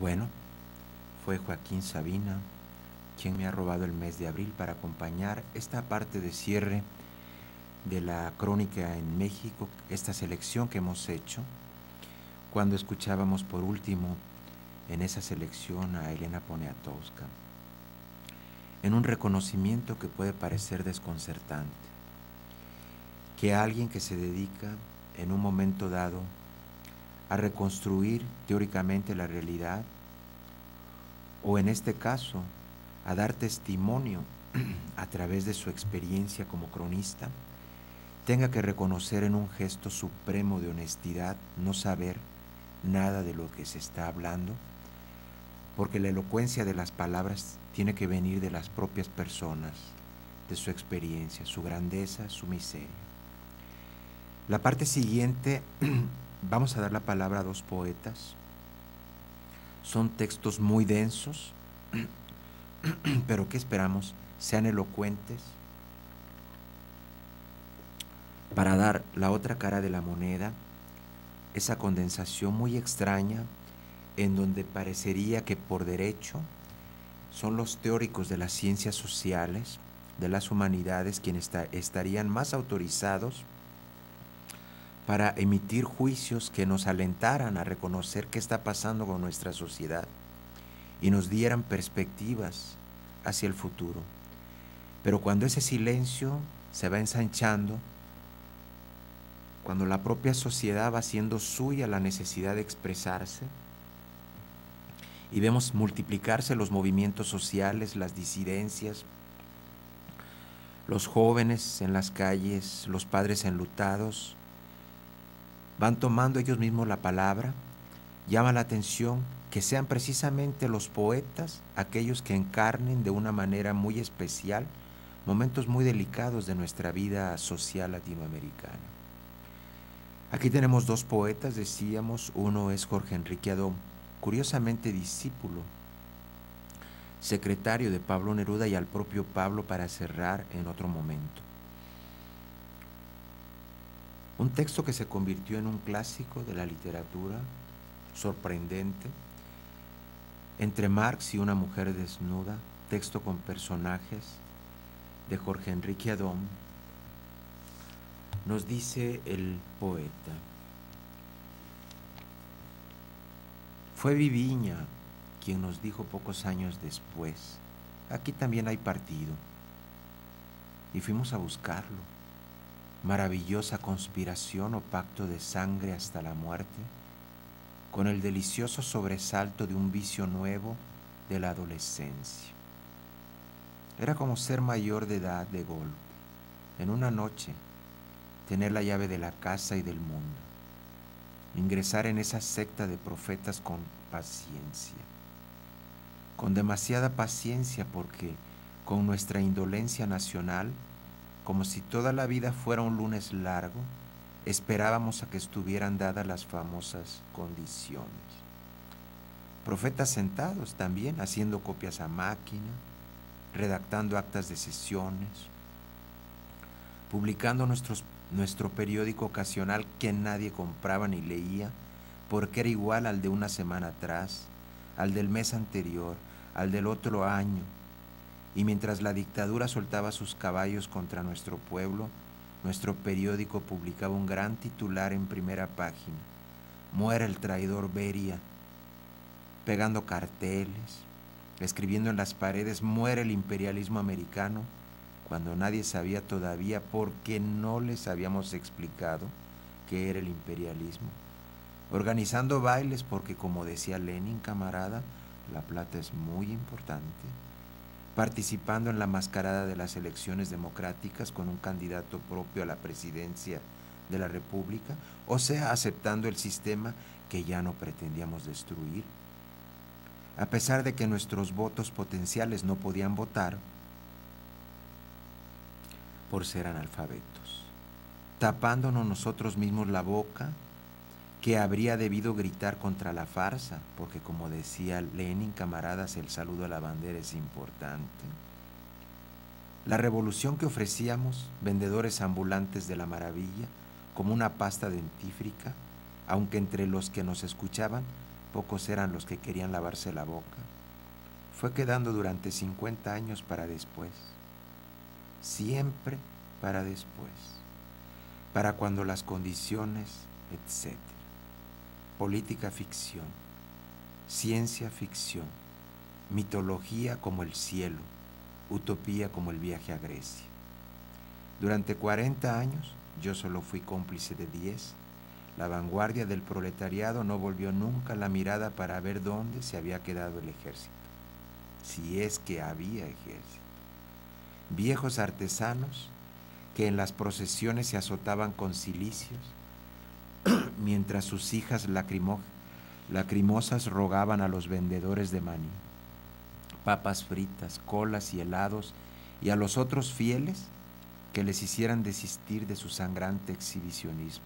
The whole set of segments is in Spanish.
Bueno, fue Joaquín Sabina quien me ha robado el mes de abril para acompañar esta parte de cierre de la crónica en México, esta selección que hemos hecho, cuando escuchábamos por último en esa selección a Elena Poniatowska, en un reconocimiento que puede parecer desconcertante, que alguien que se dedica en un momento dado a reconstruir teóricamente la realidad, o en este caso, a dar testimonio a través de su experiencia como cronista, tenga que reconocer en un gesto supremo de honestidad no saber nada de lo que se está hablando, porque la elocuencia de las palabras tiene que venir de las propias personas, de su experiencia, su grandeza, su miseria. La parte siguiente, vamos a dar la palabra a dos poetas. Son textos muy densos, pero ¿qué esperamos? Sean elocuentes para dar la otra cara de la moneda, esa condensación muy extraña en donde parecería que por derecho son los teóricos de las ciencias sociales, de las humanidades, quienes estarían más autorizados para emitir juicios que nos alentaran a reconocer qué está pasando con nuestra sociedad y nos dieran perspectivas hacia el futuro. Pero cuando ese silencio se va ensanchando, cuando la propia sociedad va haciendo suya la necesidad de expresarse, y vemos multiplicarse los movimientos sociales, las disidencias, los jóvenes en las calles, los padres enlutados, van tomando ellos mismos la palabra, llama la atención que sean precisamente los poetas aquellos que encarnen de una manera muy especial momentos muy delicados de nuestra vida social latinoamericana. Aquí tenemos dos poetas, decíamos, uno es Jorge Enrique Adom, curiosamente discípulo, secretario de Pablo Neruda y al propio Pablo para cerrar en otro momento. Un texto que se convirtió en un clásico de la literatura, sorprendente, Entre Marx y una mujer desnuda, texto con personajes de Jorge Enrique Adom, nos dice el poeta. Fue Viviña quien nos dijo pocos años después, aquí también hay partido. Y fuimos a buscarlo. Maravillosa conspiración o pacto de sangre hasta la muerte, con el delicioso sobresalto de un vicio nuevo de la adolescencia. Era como ser mayor de edad de golpe, en una noche, tener la llave de la casa y del mundo, ingresar en esa secta de profetas con paciencia, con demasiada paciencia porque con nuestra indolencia nacional, como si toda la vida fuera un lunes largo, esperábamos a que estuvieran dadas las famosas condiciones. Profetas sentados también, haciendo copias a máquina, redactando actas de sesiones, publicando nuestro periódico ocasional que nadie compraba ni leía, porque era igual al de una semana atrás, al del mes anterior, al del otro año. Y mientras la dictadura soltaba sus caballos contra nuestro pueblo, nuestro periódico publicaba un gran titular en primera página: muere el traidor Beria, pegando carteles, escribiendo en las paredes: muere el imperialismo americano, cuando nadie sabía todavía por qué no les habíamos explicado qué era el imperialismo. Organizando bailes porque, como decía Lenin, camarada, la plata es muy importante. Participando en la mascarada de las elecciones democráticas con un candidato propio a la presidencia de la República, o sea, aceptando el sistema que ya no pretendíamos destruir. A pesar de que nuestros votos potenciales no podían votar por ser analfabetos, tapándonos nosotros mismos la boca, que habría debido gritar contra la farsa, porque como decía Lenin, camaradas, el saludo a la bandera es importante. La revolución que ofrecíamos, vendedores ambulantes de la maravilla, como una pasta dentífrica, aunque entre los que nos escuchaban pocos eran los que querían lavarse la boca, fue quedando durante 50 años para después, siempre para después, para cuando las condiciones, etc. Política ficción, ciencia ficción, mitología como el cielo, utopía como el viaje a Grecia. Durante 40 años yo solo fui cómplice de 10. La vanguardia del proletariado no volvió nunca la mirada para ver dónde se había quedado el ejército, si es que había ejército. Viejos artesanos que en las procesiones se azotaban con cilicios, mientras sus hijas lacrimosas rogaban a los vendedores de maní, papas fritas, colas y helados, y a los otros fieles que les hicieran desistir de su sangrante exhibicionismo,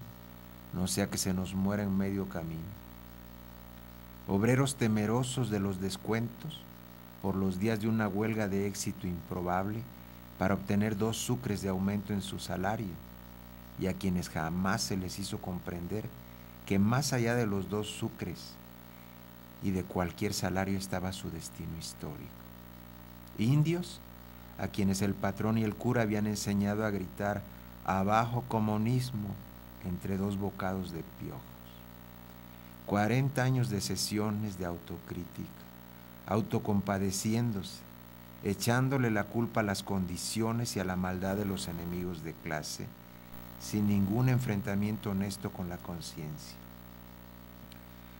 no sea que se nos muera en medio camino. Obreros temerosos de los descuentos por los días de una huelga de éxito improbable para obtener 2 sucres de aumento en su salario, y a quienes jamás se les hizo comprender que más allá de los 2 sucres y de cualquier salario estaba su destino histórico. Indios a quienes el patrón y el cura habían enseñado a gritar «abajo comunismo» entre 2 bocados de piojos. 40 años de sesiones de autocrítica, autocompadeciéndose, echándole la culpa a las condiciones y a la maldad de los enemigos de clase, sin ningún enfrentamiento honesto con la conciencia,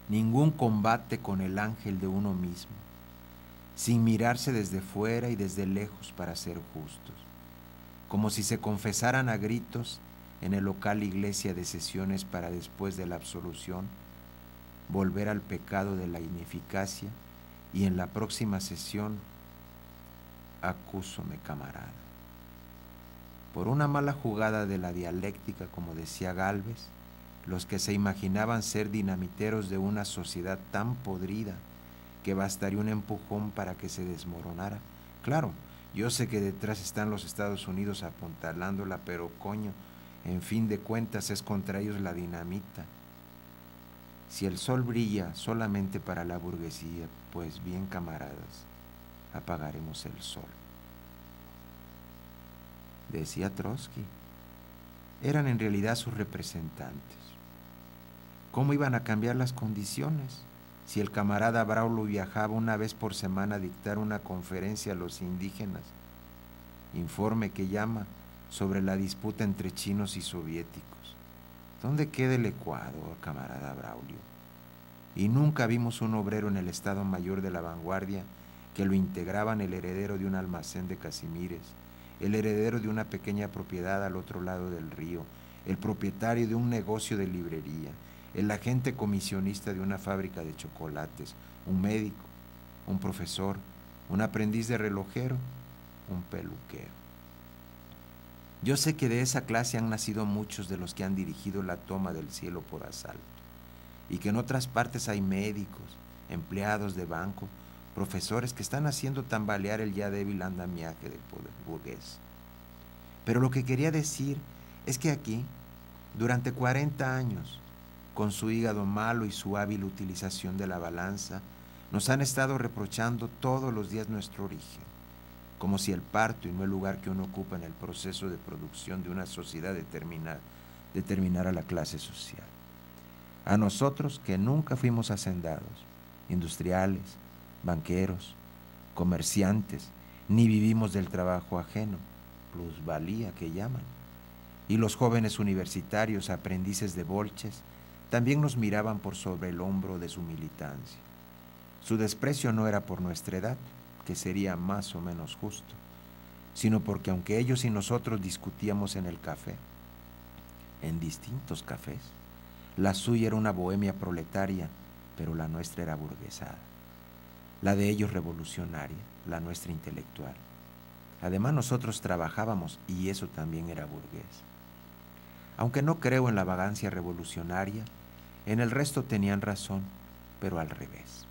ningún combate con el ángel de uno mismo, sin mirarse desde fuera y desde lejos para ser justos, como si se confesaran a gritos en el local iglesia de sesiones para después de la absolución volver al pecado de la ineficacia y en la próxima sesión acúsome camarada. Por una mala jugada de la dialéctica, como decía Gálvez, los que se imaginaban ser dinamiteros de una sociedad tan podrida que bastaría un empujón para que se desmoronara. Claro, yo sé que detrás están los Estados Unidos apuntalándola, pero coño, en fin de cuentas es contra ellos la dinamita. Si el sol brilla solamente para la burguesía, pues bien, camaradas, apagaremos el sol. Decía Trotsky. Eran en realidad sus representantes. ¿Cómo iban a cambiar las condiciones si el camarada Braulio viajaba una vez por semana a dictar una conferencia a los indígenas? Informe que llama sobre la disputa entre chinos y soviéticos. ¿Dónde queda el Ecuador, camarada Braulio? Y nunca vimos un obrero en el Estado Mayor de la Vanguardia que lo integraban el heredero de un almacén de Casimires, el heredero de una pequeña propiedad al otro lado del río, el propietario de un negocio de librería, el agente comisionista de una fábrica de chocolates, un médico, un profesor, un aprendiz de relojero, un peluquero. Yo sé que de esa clase han nacido muchos de los que han dirigido la toma del cielo por asalto, y que en otras partes hay médicos, empleados de banco, profesores que están haciendo tambalear el ya débil andamiaje del poder burgués. Pero lo que quería decir es que aquí, durante 40 años, con su hígado malo y su hábil utilización de la balanza, nos han estado reprochando todos los días nuestro origen, como si el parto y no el lugar que uno ocupa en el proceso de producción de una sociedad determinara la clase social. A nosotros que nunca fuimos hacendados, industriales, banqueros, comerciantes, ni vivimos del trabajo ajeno, plusvalía que llaman. Y los jóvenes universitarios, aprendices de bolches, también nos miraban por sobre el hombro de su militancia. Su desprecio no era por nuestra edad, que sería más o menos justo, sino porque aunque ellos y nosotros discutíamos en el café, en distintos cafés, la suya era una bohemia proletaria, pero la nuestra era burguesada. La de ellos revolucionaria, la nuestra intelectual. Además nosotros trabajábamos y eso también era burgués. Aunque no creo en la vagancia revolucionaria, en el resto tenían razón, pero al revés.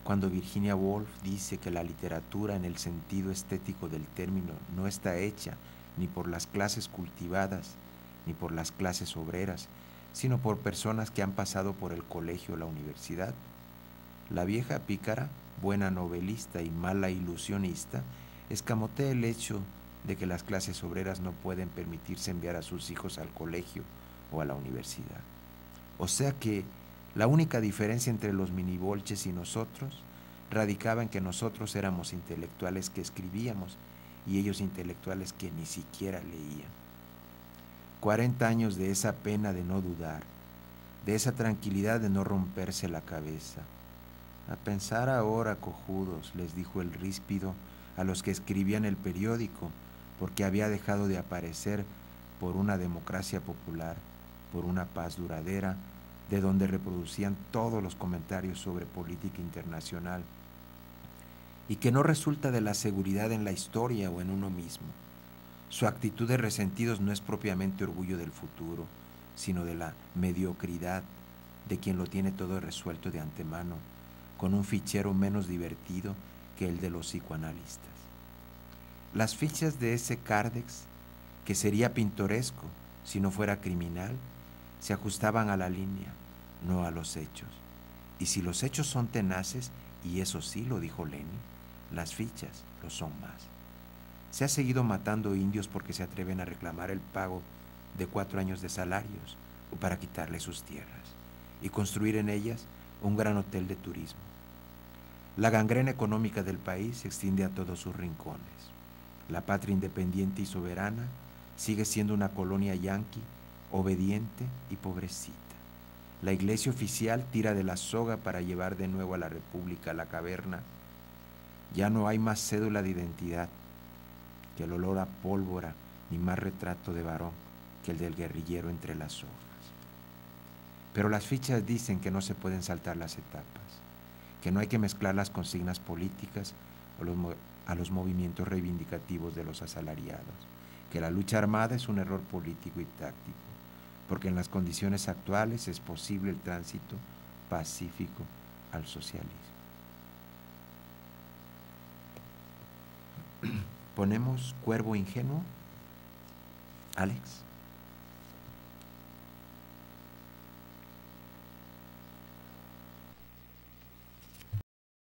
Cuando Virginia Woolf dice que la literatura en el sentido estético del término no está hecha ni por las clases cultivadas ni por las clases obreras, sino por personas que han pasado por el colegio o la universidad, La vieja pícara, buena novelista y mala ilusionista, escamotea el hecho de que las clases obreras no pueden permitirse enviar a sus hijos al colegio o a la universidad. O sea que la única diferencia entre los minibolches y nosotros radicaba en que nosotros éramos intelectuales que escribíamos y ellos intelectuales que ni siquiera leían. 40 años de esa pena de no dudar, de esa tranquilidad de no romperse la cabeza. A pensar ahora, cojudos, les dijo el ríspido a los que escribían el periódico, porque había dejado de aparecer por una democracia popular, por una paz duradera, de donde reproducían todos los comentarios sobre política internacional, y que no resulta de la seguridad en la historia o en uno mismo. Su actitud de resentidos no es propiamente orgullo del futuro, sino de la mediocridad de quien lo tiene todo resuelto de antemano, con un fichero menos divertido que el de los psicoanalistas. Las fichas de ese cárdex, que sería pintoresco si no fuera criminal, se ajustaban a la línea, no a los hechos. Y si los hechos son tenaces, y eso sí lo dijo Lenin, las fichas lo son más. Se ha seguido matando indios porque se atreven a reclamar el pago de 4 años de salarios o para quitarle sus tierras y construir en ellas un gran hotel de turismo. La gangrena económica del país se extiende a todos sus rincones. La patria independiente y soberana sigue siendo una colonia yanqui, obediente y pobrecita. La iglesia oficial tira de la soga para llevar de nuevo a la república a la caverna. Ya no hay más cédula de identidad que el olor a pólvora, ni más retrato de varón que el del guerrillero entre las hojas. Pero las fichas dicen que no se pueden saltar las etapas, que no hay que mezclar las consignas políticas a los movimientos reivindicativos de los asalariados, que la lucha armada es un error político y táctico, porque en las condiciones actuales es posible el tránsito pacífico al socialismo. ¿Ponemos Cuervo Ingenuo, Alex?